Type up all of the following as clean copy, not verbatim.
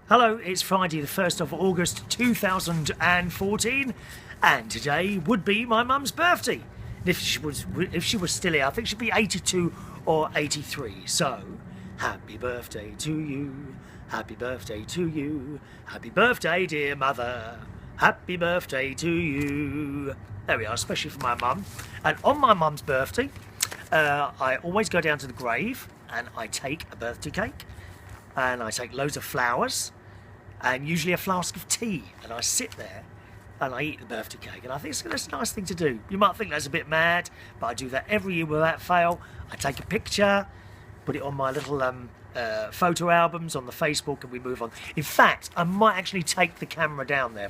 Hello, it's Friday the 1st of August 2014 and today would be my mum's birthday. If she was still here, I think she'd be 82 or 83. So, happy birthday to you, happy birthday to you, happy birthday dear mother, happy birthday to you. There we are, especially for my mum. And on my mum's birthday, I always go down to the grave and I take a birthday cake and I take loads of flowers and usually a flask of tea, and I sit there and I eat the birthday cake, and I think that's a nice thing to do. You might think that's a bit mad, but I do that every year without fail. I take a picture, put it on my little photo albums on the Facebook, and we move on. In fact, I might actually take the camera down there.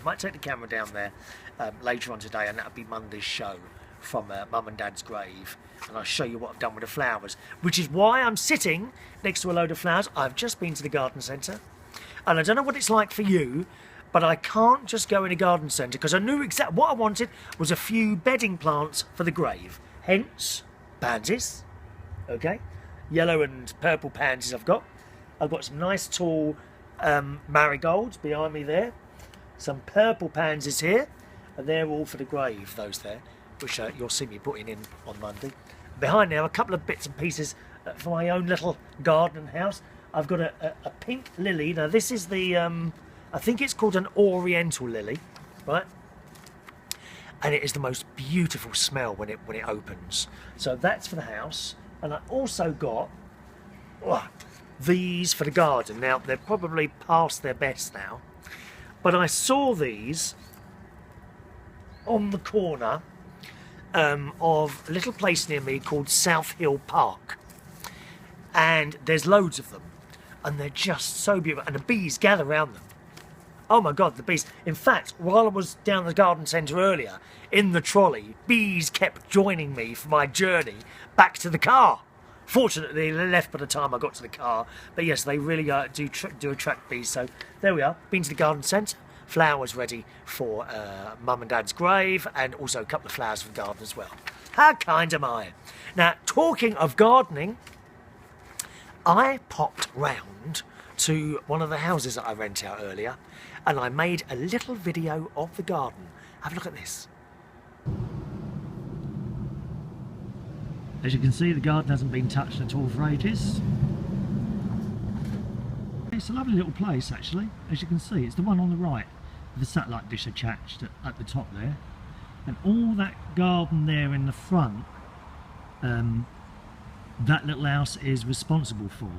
Later on today, and that'll be Monday's show from Mum and Dad's grave, and I'll show you what I've done with the flowers, which is why I'm sitting next to a load of flowers. I've just been to the garden centre, and I don't know what it's like for you, but I can't just go in a garden centre because I knew exactly what I wanted was a few bedding plants for the grave. Hence, pansies, okay, yellow and purple pansies I've got. I've got some nice tall marigolds behind me there, some purple pansies here, and they're all for the grave, those there, which you'll see me putting in on Monday. Behind there, a couple of bits and pieces for my own little garden house. I've got a pink lily. Now this is the, I think it's called an oriental lily, right? And it is the most beautiful smell when it opens. So that's for the house. And I also got these for the garden. Now they're probably past their best now, but I saw these on the corner of a little place near me called South Hill Park, and there's loads of them, and they're just so beautiful, and the bees gather around them. Oh my god, the bees. In fact, while I was down the garden centre earlier in the trolley, bees kept joining me for my journey back to the car. Fortunately, they left by the time I got to the car, but yes, they really do attract bees. So there we are, been to the garden centre. Flowers ready for Mum and Dad's grave, and also a couple of flowers for the garden as well. How kind am I? Now, talking of gardening, I popped round to one of the houses that I rent out earlier, and I made a little video of the garden. Have a look at this. As you can see, the garden hasn't been touched at all for ages. It's a lovely little place, actually. As you can see, it's the one on the right, with the satellite dish attached at the top there, and all that garden there in the front, that little house is responsible for.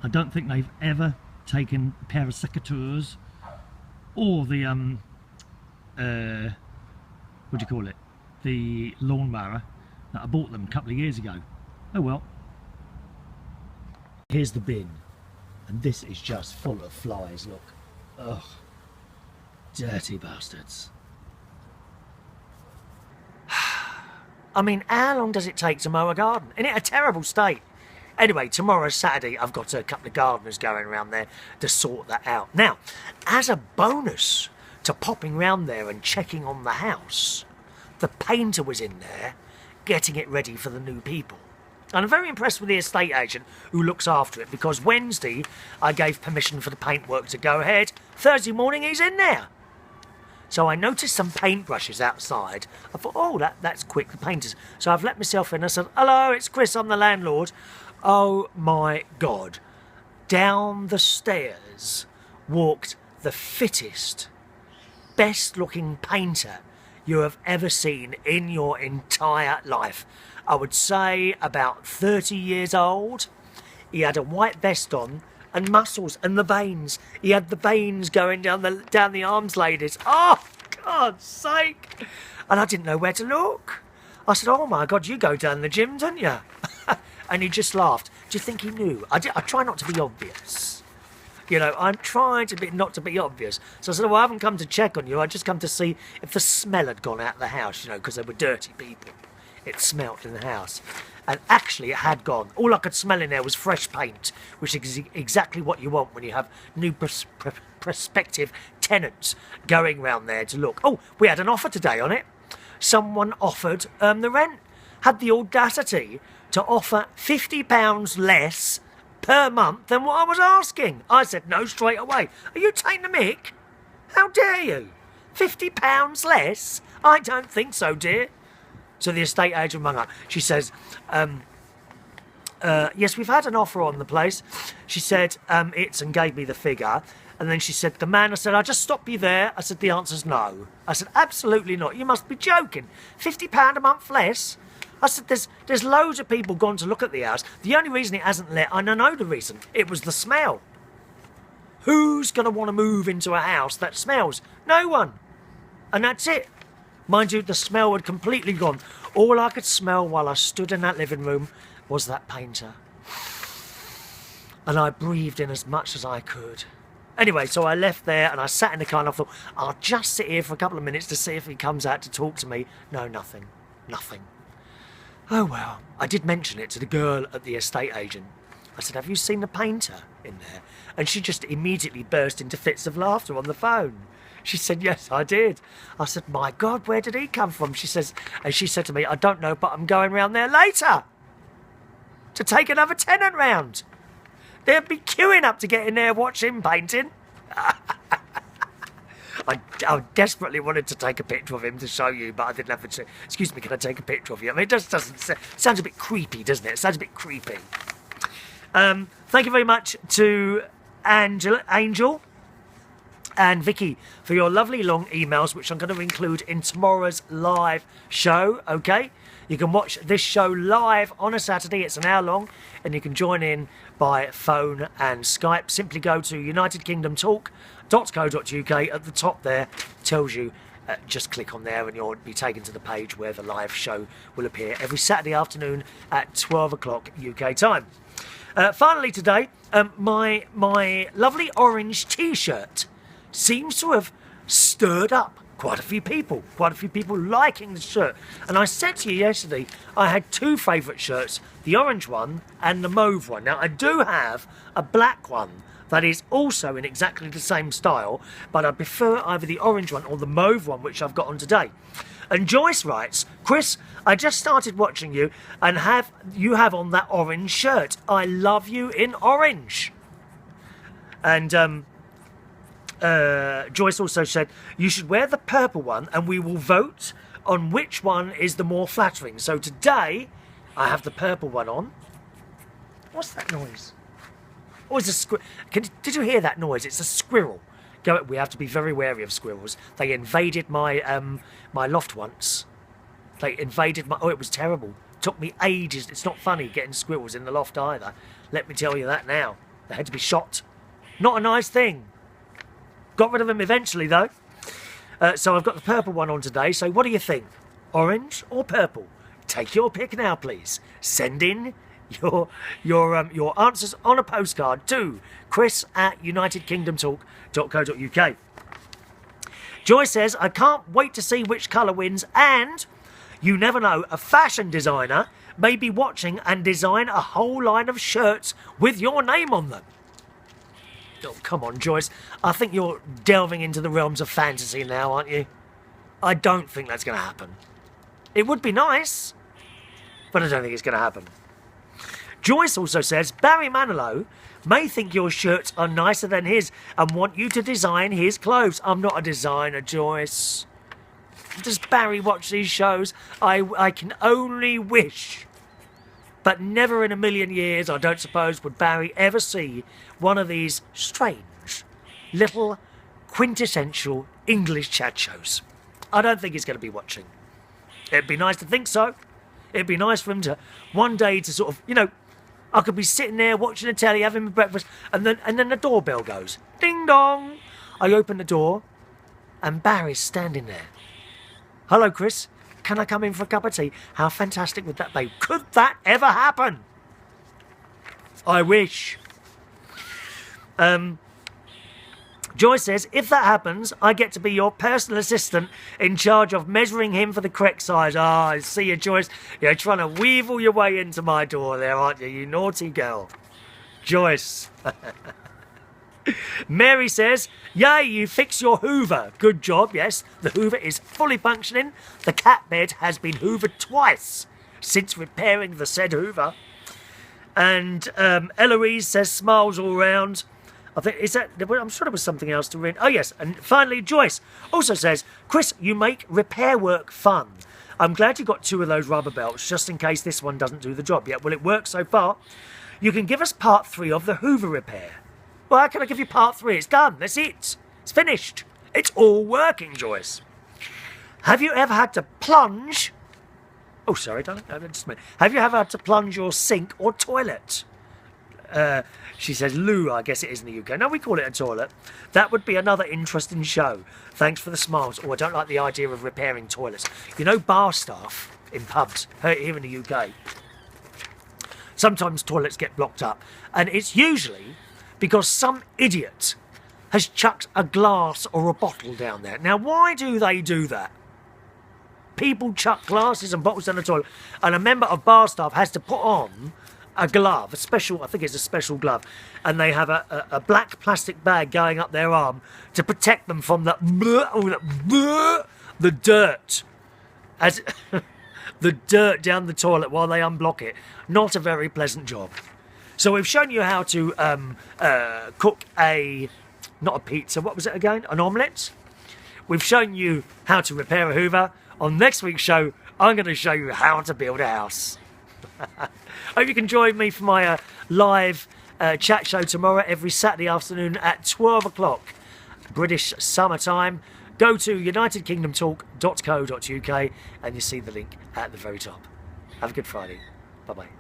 I don't think they've ever taken a pair of secateurs or the what do you call it, the lawnmower that I bought them a couple of years ago. Oh well. Here's the bin, and this is just full of flies. Look, ugh, dirty bastards. I mean, how long does it take to mow a garden? Isn't it a terrible state? Anyway, tomorrow's Saturday. I've got a couple of gardeners going around there to sort that out. Now, as a bonus to popping round there and checking on the house, the painter was in there getting it ready for the new people. And I'm very impressed with the estate agent who looks after it, because Wednesday I gave permission for the paintwork to go ahead. Thursday morning he's in there. So I noticed some paintbrushes outside. I thought, oh, that's quick, the painters. So I've let myself in. I said, hello, it's Chris, I'm the landlord. Oh my God. Down the stairs walked the fittest, best looking painter you have ever seen in your entire life. I would say about 30 years old. He had a white vest on, and muscles, and the veins. He had the veins going down the arms, ladies. Oh, God's sake. And I didn't know where to look. I said, oh my God, you go down the gym, don't you? And he just laughed. Do you think he knew? I try not to be obvious. You know, I'm trying not to be obvious. So I said, well, I haven't come to check on you. I just come to see if the smell had gone out of the house, you know, because they were dirty people. It smelt in the house. And actually, it had gone. All I could smell in there was fresh paint, which is exactly what you want when you have new prospective tenants going round there to look. Oh, we had an offer today on it. Someone offered the rent, had the audacity to offer £50 less per month than what I was asking. I said no straight away. Are you taking the mick? How dare you? £50 less? I don't think so, dear. So the estate agent rang up. She says, yes, we've had an offer on the place. She said, and gave me the figure. And then she said, the man, I said, I'll just stop you there. I said, the answer's no. I said, absolutely not. You must be joking. £50 a month less? I said, there's loads of people gone to look at the house. The only reason it hasn't let, I know the reason. It was the smell. Who's going to want to move into a house that smells? No one. And that's it. Mind you, the smell had completely gone. All I could smell while I stood in that living room was that painter. And I breathed in as much as I could. Anyway, so I left there and I sat in the car and I thought, I'll just sit here for a couple of minutes to see if he comes out to talk to me. No, nothing. Nothing. Oh well, I did mention it to the girl at the estate agent. I said, have you seen the painter in there? And she just immediately burst into fits of laughter on the phone. She said, yes, I did. I said, my God, where did he come from? She said to me, I don't know, but I'm going round there later to take another tenant round. They'd be queuing up to get in there watch him painting. I desperately wanted to take a picture of him to show you, but I didn't have to. Excuse me, can I take a picture of you? I mean, it just sounds a bit creepy, doesn't it? It sounds a bit creepy. Thank you very much to Angel and Vicky for your lovely long emails, which I'm going to include in tomorrow's live show, okay? You can watch this show live on a Saturday. It's an hour long, and you can join in by phone and Skype. Simply go to unitedkingdomtalk.co.uk. At the top there, tells you, just click on there and you'll be taken to the page where the live show will appear every Saturday afternoon at 12 o'clock UK time. Finally today, my lovely orange T-shirt seems to have stirred up quite a few people liking the shirt. And I said to you yesterday, I had two favourite shirts, the orange one and the mauve one. Now, I do have a black one that is also in exactly the same style, but I prefer either the orange one or the mauve one, which I've got on today. And Joyce writes, Chris, I just started watching you and you have on that orange shirt. I love you in orange. And Joyce also said, you should wear the purple one and we will vote on which one is the more flattering. So today, I have the purple one on. What's that noise? Oh, it's a squirrel. Did you hear that noise? It's a squirrel. We have to be very wary of squirrels. They invaded my my loft once. They invaded my... Oh, it was terrible. It took me ages. It's not funny getting squirrels in the loft either. Let me tell you that now. They had to be shot. Not a nice thing. Got rid of them eventually, though. So I've got the purple one on today. So what do you think? Orange or purple? Take your pick now, please. Send in your answers on a postcard to chris@unitedkingdomtalk.co.uk. Joy says, I can't wait to see which colour wins, and you never know, a fashion designer may be watching and design a whole line of shirts with your name on them. Oh, come on, Joyce. I think you're delving into the realms of fantasy now, aren't you? I don't think that's going to happen. It would be nice, but I don't think it's going to happen. Joyce also says, Barry Manilow may think your shirts are nicer than his and want you to design his clothes. I'm not a designer, Joyce. Does Barry watch these shows? I can only wish. But never in a million years, I don't suppose, would Barry ever see one of these strange, little, quintessential English chat shows. I don't think he's going to be watching. It'd be nice to think so. It'd be nice for him to one day to sort of, I could be sitting there watching the telly, having my breakfast, and then the doorbell goes. Ding dong! I open the door, and Barry's standing there. Hello, Chris. Can I come in for a cup of tea? How fantastic would that be? Could that ever happen? I wish. Joy says, if that happens, I get to be your personal assistant in charge of measuring him for the correct size. I see you, Joyce. You're trying to weevil your way into my door there, aren't you, you naughty girl? Joyce. Mary says, yay, you fix your Hoover. Good job, yes. The Hoover is fully functioning. The cat bed has been hoovered twice since repairing the said Hoover. And Eloise says smiles all round. I think, is that, I'm sure there was something else to read. Oh, yes. And finally, Joyce also says, Chris, you make repair work fun. I'm glad you got 2 of those rubber belts, just in case this one doesn't do the job yet. Well, it works so far. You can give us part 3 of the Hoover repair. Well, how can I give you part 3? It's done. That's it. It's finished. It's all working, Joyce. Have you ever had to plunge... Oh, sorry, darling. Have you ever had to plunge your sink or toilet? She says loo, I guess it is in the UK. No, we call it a toilet. That would be another interesting show. Thanks for the smiles. Oh, I don't like the idea of repairing toilets. You know, bar staff in pubs here in the UK, sometimes toilets get blocked up. And it's usually because some idiot has chucked a glass or a bottle down there. Now, why do they do that? People chuck glasses and bottles down the toilet, and a member of bar staff has to put on a glove, a special, I think it's a special glove, and they have a black plastic bag going up their arm to protect them from the dirt, as the dirt down the toilet while they unblock it. Not a very pleasant job. So we've shown you how to cook not a pizza, what was it again? An omelette. We've shown you how to repair a Hoover. On next week's show, I'm going to show you how to build a house. Hope you can join me for my live chat show tomorrow, every Saturday afternoon at 12 o'clock British summertime. Go to unitedkingdomtalk.co.uk and you see the link at the very top. Have a good Friday. Bye-bye.